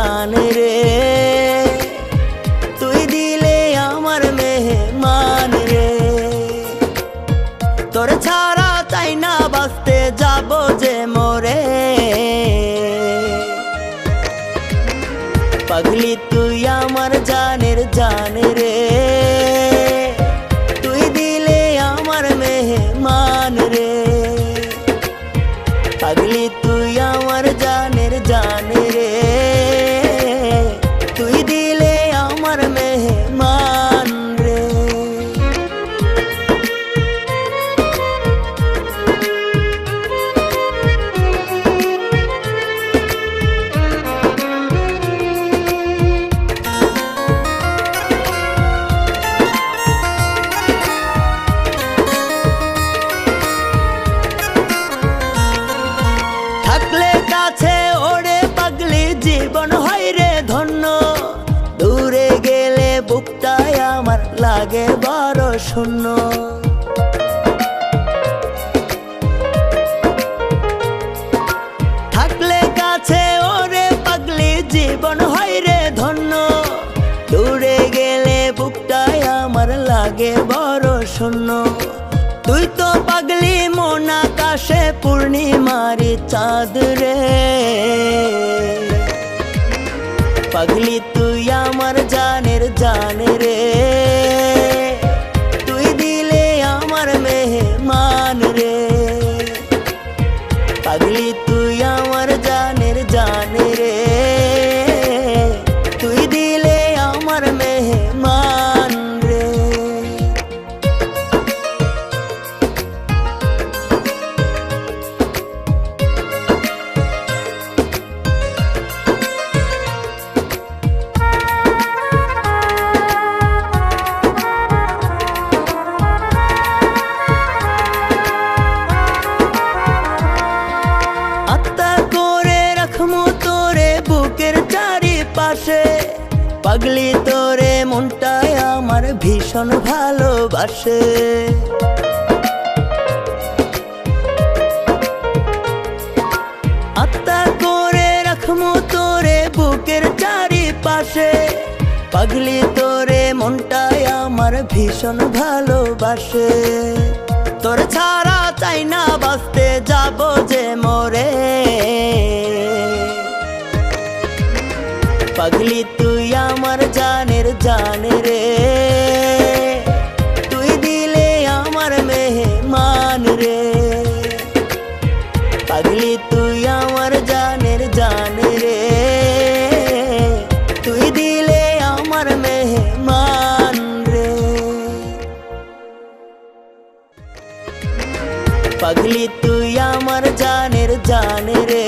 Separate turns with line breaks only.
জান রে, তুই দিলে আমার মেহমান রে। তোর ছাড়া চাই না বাঁচতে যাব যে মরে, পাগলি তুই আমার জানের জান রে, তুই দিলে আমার মেহমান রে। পাগলি তুই আমার জানের জান রে, তুই দিলে আমার মেহমান রে। থাকলে কাছে ওরে পাগলি জীবন হয় রে ধন্য, দূরে গেলে বুকটায় আমার লাগে বড় শূন্য। থাকলে কাছে ওরে পাগলি জীবন হয় রে ধন্য, দূরে গেলে বুকটায় আমার লাগে বড় শূন্য। তুই তো পাগলি মন আকাশে পূর্ণিমারি চাঁদ রে, পাগলি তুই আমার জানের জান রে, তুই দিলে আমার মেহমান রে। পাগলি তুই আমার জানের জান রে, তুই দিলে আমার মেহমান রে। বুকের চারিপাশে পাগলি তোরে মনটায় আমার ভীষণ ভালোবাসে। আত্মা করে রাখমু তোরে বুকের চারিপাশে, পাগলি তোরে মনটায় আমার ভীষণ ভালোবাসে। তোর ছাড়া চাই না বাঁচতে যাব যে মরে, পাগলি তুই আমার জানের জান রে, তুই দিলে আমার মেহমান রে। পাগলি তুই আমার জানের জান রে, তুই দিলে আমার মেহমান রে। পাগলি তুই আমার জানের জান রে,